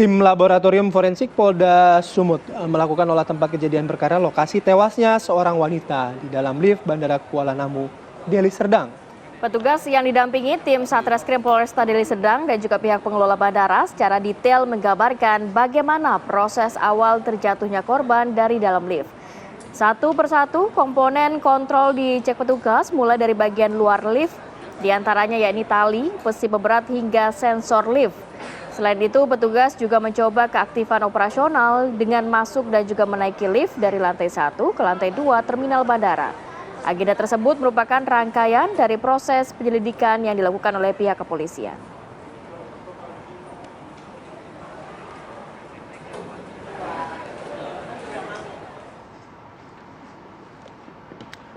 Tim Laboratorium Forensik Polda Sumut melakukan olah tempat kejadian perkara lokasi tewasnya seorang wanita di dalam lift Bandara Kuala Namu, Deli Serdang. Petugas yang didampingi tim Satreskrim Polresta Deli Serdang dan juga pihak pengelola bandara secara detail menggambarkan bagaimana proses awal terjatuhnya korban dari dalam lift. Satu persatu komponen kontrol dicek petugas mulai dari bagian luar lift, diantaranya yakni tali, besi pemberat hingga sensor lift. Selain itu, petugas juga mencoba keaktifan operasional dengan masuk dan juga menaiki lift dari lantai 1 ke lantai 2 terminal bandara. Agenda tersebut merupakan rangkaian dari proses penyelidikan yang dilakukan oleh pihak kepolisian.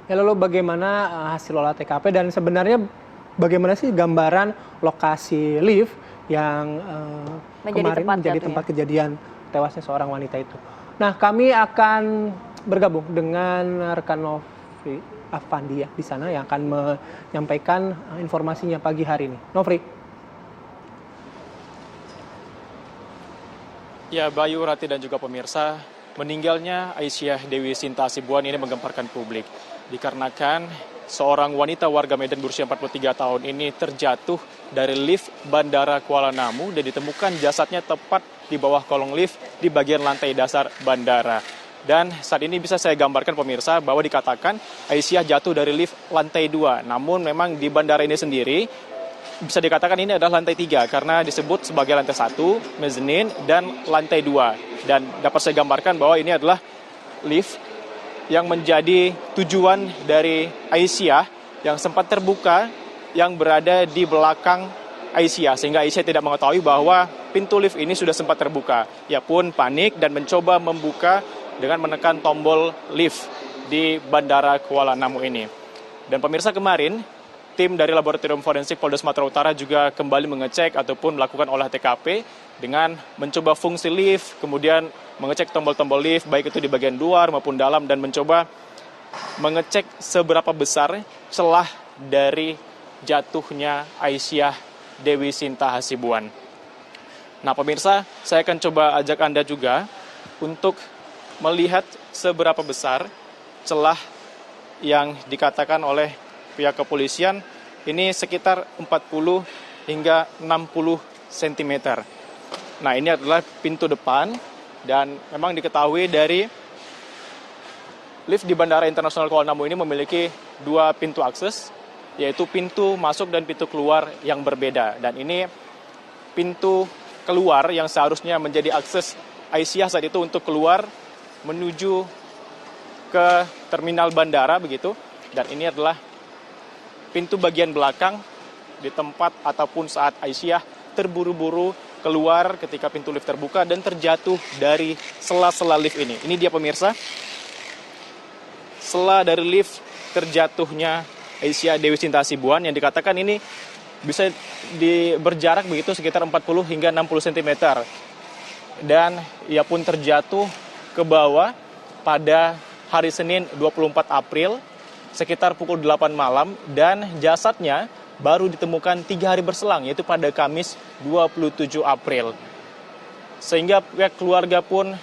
Ya, lalu bagaimana hasil olah TKP dan sebenarnya bagaimana sih gambaran lokasi lift yang kemarin menjadi tempat kejadian tewasnya seorang wanita itu. Nah, kami akan bergabung dengan rekan Nofri Afandi di sana yang akan menyampaikan informasinya pagi hari ini. Nofri. Ya, Bayu, Rati dan juga pemirsa, meninggalnya Aisyah Dewi Sinta Hasibuan ini menggemparkan publik dikarenakan seorang wanita warga Medan berusia 43 tahun ini terjatuh dari lift Bandara Kuala Namu dan ditemukan jasadnya tepat di bawah kolong lift di bagian lantai dasar bandara. Dan saat ini bisa saya gambarkan pemirsa bahwa dikatakan Aisyah jatuh dari lift lantai 2. Namun memang di bandara ini sendiri bisa dikatakan ini adalah lantai 3 karena disebut sebagai lantai 1, mezzanine, dan lantai 2. Dan dapat saya gambarkan bahwa ini adalah lift yang menjadi tujuan dari Aisyah yang sempat terbuka yang berada di belakang Aisyah. Sehingga Aisyah tidak mengetahui bahwa pintu lift ini sudah sempat terbuka. Ia pun panik dan mencoba membuka dengan menekan tombol lift di Bandara Kuala Namu ini. Dan pemirsa, kemarin tim dari Laboratorium Forensik Polda Sumatera Utara juga kembali mengecek ataupun melakukan olah TKP dengan mencoba fungsi lift, kemudian mengecek tombol-tombol lift baik itu di bagian luar maupun dalam dan mencoba mengecek seberapa besar celah dari jatuhnya Aisyah Dewi Sinta Hasibuan. Nah, pemirsa, saya akan coba ajak Anda juga untuk melihat seberapa besar celah yang dikatakan oleh pihak kepolisian ini sekitar 40 hingga 60 cm. Nah, ini adalah pintu depan dan memang diketahui dari lift di Bandara Internasional Kuala Namu ini memiliki dua pintu akses, yaitu pintu masuk dan pintu keluar yang berbeda. Dan ini pintu keluar yang seharusnya menjadi akses Aisyah saat itu untuk keluar menuju ke terminal bandara begitu. Dan ini adalah pintu bagian belakang di tempat ataupun saat Aisyah terburu-buru keluar ketika pintu lift terbuka dan terjatuh dari sela-sela lift ini. Ini dia pemirsa, sela dari lift terjatuhnya Aisyah Dewi Sinta Hasibuan yang dikatakan ini bisa berjarak begitu sekitar 40 hingga 60 cm. Dan ia pun terjatuh ke bawah pada hari Senin 24 April sekitar pukul 8 malam dan jasadnya baru ditemukan 3 hari berselang, yaitu pada Kamis 27 April. Sehingga pihak keluarga pun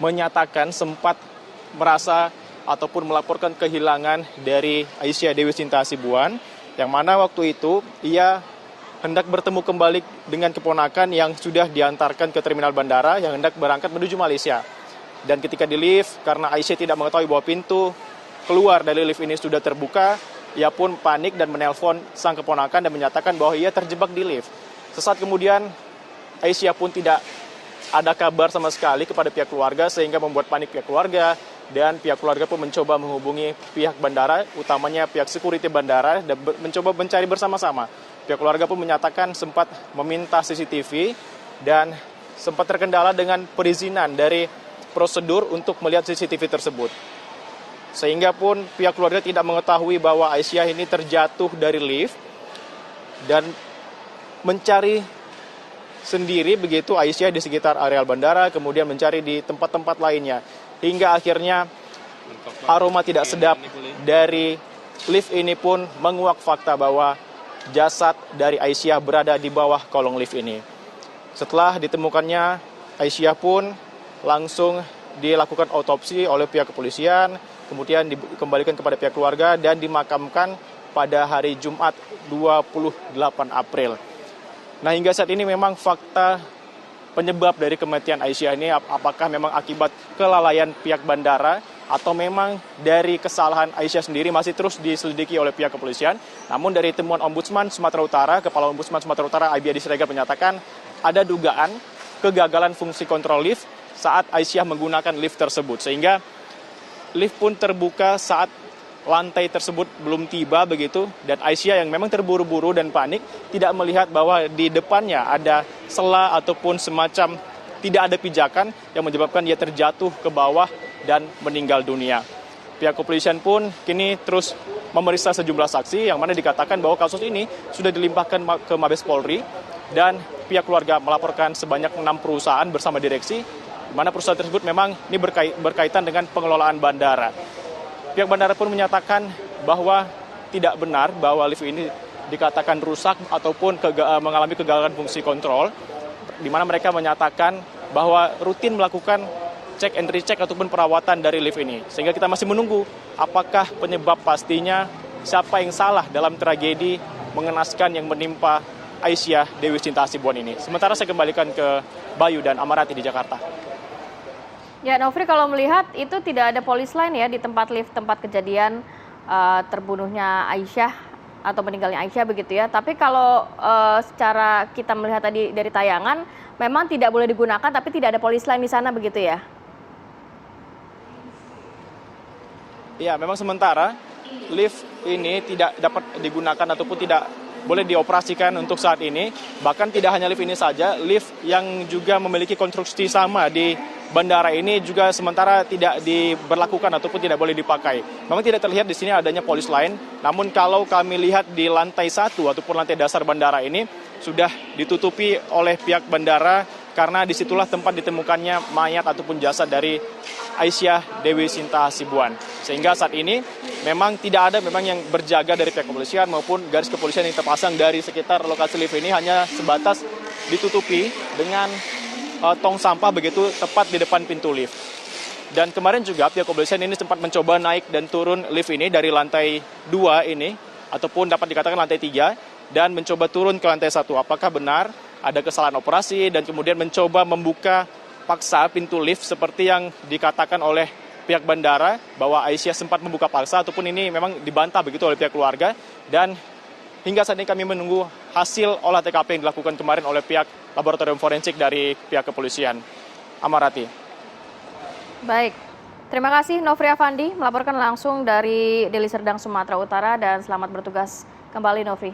menyatakan sempat merasa ataupun melaporkan kehilangan dari Aisyah Dewi Sinta Hasibuan, yang mana waktu itu ia hendak bertemu kembali dengan keponakan yang sudah diantarkan ke terminal bandara yang hendak berangkat menuju Malaysia. Dan ketika di lift, karena Aisyah tidak mengetahui bahwa pintu keluar dari lift ini sudah terbuka, ia pun panik dan menelpon sang keponakan dan menyatakan bahwa ia terjebak di lift. Sesaat kemudian, Aisyah pun tidak ada kabar sama sekali kepada pihak keluarga sehingga membuat panik pihak keluarga dan pihak keluarga pun mencoba menghubungi pihak bandara, utamanya pihak security bandara dan mencoba mencari bersama-sama. Pihak keluarga pun menyatakan sempat meminta CCTV dan sempat terkendala dengan perizinan dari prosedur untuk melihat CCTV tersebut. Sehingga pun pihak keluarga tidak mengetahui bahwa Aisyah ini terjatuh dari lift dan mencari sendiri begitu Aisyah di sekitar areal bandara, kemudian mencari di tempat-tempat lainnya. Hingga akhirnya aroma tidak sedap dari lift ini pun menguak fakta bahwa jasad dari Aisyah berada di bawah kolong lift ini. Setelah ditemukannya Aisyah pun langsung dilakukan otopsi oleh pihak kepolisian, kemudian dikembalikan kepada pihak keluarga dan dimakamkan pada hari Jumat 28 April. Nah, hingga saat ini memang fakta penyebab dari kematian Aisyah ini apakah memang akibat kelalaian pihak bandara atau memang dari kesalahan Aisyah sendiri masih terus diselidiki oleh pihak kepolisian. Namun dari temuan Ombudsman Sumatera Utara, Kepala Ombudsman Sumatera Utara Aibiadi Siregar menyatakan ada dugaan kegagalan fungsi kontrol lift saat Aisyah menggunakan lift tersebut. Sehingga lift pun terbuka saat lantai tersebut belum tiba begitu, dan Aisyah yang memang terburu-buru dan panik tidak melihat bahwa di depannya ada sela ataupun semacam tidak ada pijakan yang menyebabkan dia terjatuh ke bawah dan meninggal dunia. Pihak kepolisian pun kini terus memeriksa sejumlah saksi yang mana dikatakan bahwa kasus ini sudah dilimpahkan ke Mabes Polri dan pihak keluarga melaporkan sebanyak 6 perusahaan bersama direksi, di mana perusahaan tersebut memang ini berkaitan dengan pengelolaan bandara. Pihak bandara pun menyatakan bahwa tidak benar bahwa lift ini dikatakan rusak ataupun mengalami kegagalan fungsi kontrol, di mana mereka menyatakan bahwa rutin melakukan cek and recheck ataupun perawatan dari lift ini. Sehingga kita masih menunggu apakah penyebab pastinya siapa yang salah dalam tragedi mengenaskan yang menimpa Aisyah Dewi Sinta Hasibuan ini. Sementara saya kembalikan ke Bayu dan Amarati di Jakarta. Ya, Nofri, kalau melihat itu tidak ada polis lain ya di tempat lift tempat kejadian terbunuhnya Aisyah atau meninggalnya Aisyah begitu ya. Tapi kalau secara kita melihat tadi dari tayangan, memang tidak boleh digunakan tapi tidak ada polis lain di sana begitu ya? Ya, memang sementara lift ini tidak dapat digunakan ataupun tidak boleh dioperasikan untuk saat ini. Bahkan tidak hanya lift ini saja, lift yang juga memiliki konstruksi sama di bandara ini juga sementara tidak diberlakukan ataupun tidak boleh dipakai. Memang tidak terlihat di sini adanya polis lain, namun kalau kami lihat di lantai 1 ataupun lantai dasar bandara ini sudah ditutupi oleh pihak bandara karena disitulah tempat ditemukannya mayat ataupun jasad dari Aisyah Dewi Sinta Hasibuan. Sehingga saat ini memang tidak ada memang yang berjaga dari pihak kepolisian maupun garis kepolisian yang terpasang dari sekitar lokasi lift ini, hanya sebatas ditutupi dengan tong sampah begitu tepat di depan pintu lift. Dan kemarin juga pihak kepolisian ini sempat mencoba naik dan turun lift ini dari lantai 2 ini ataupun dapat dikatakan lantai 3 dan mencoba turun ke lantai 1. Apakah benar ada kesalahan operasi dan kemudian mencoba membuka paksa pintu lift seperti yang dikatakan oleh pihak bandara bahwa Aisyah sempat membuka paksa ataupun ini memang dibantah begitu oleh pihak keluarga. Dan hingga saat ini kami menunggu hasil olah TKP yang dilakukan kemarin oleh pihak laboratorium forensik dari pihak kepolisian. Amarati. Baik, terima kasih Nofri Afandi melaporkan langsung dari Deli Serdang, Sumatera Utara, dan selamat bertugas kembali Nofri.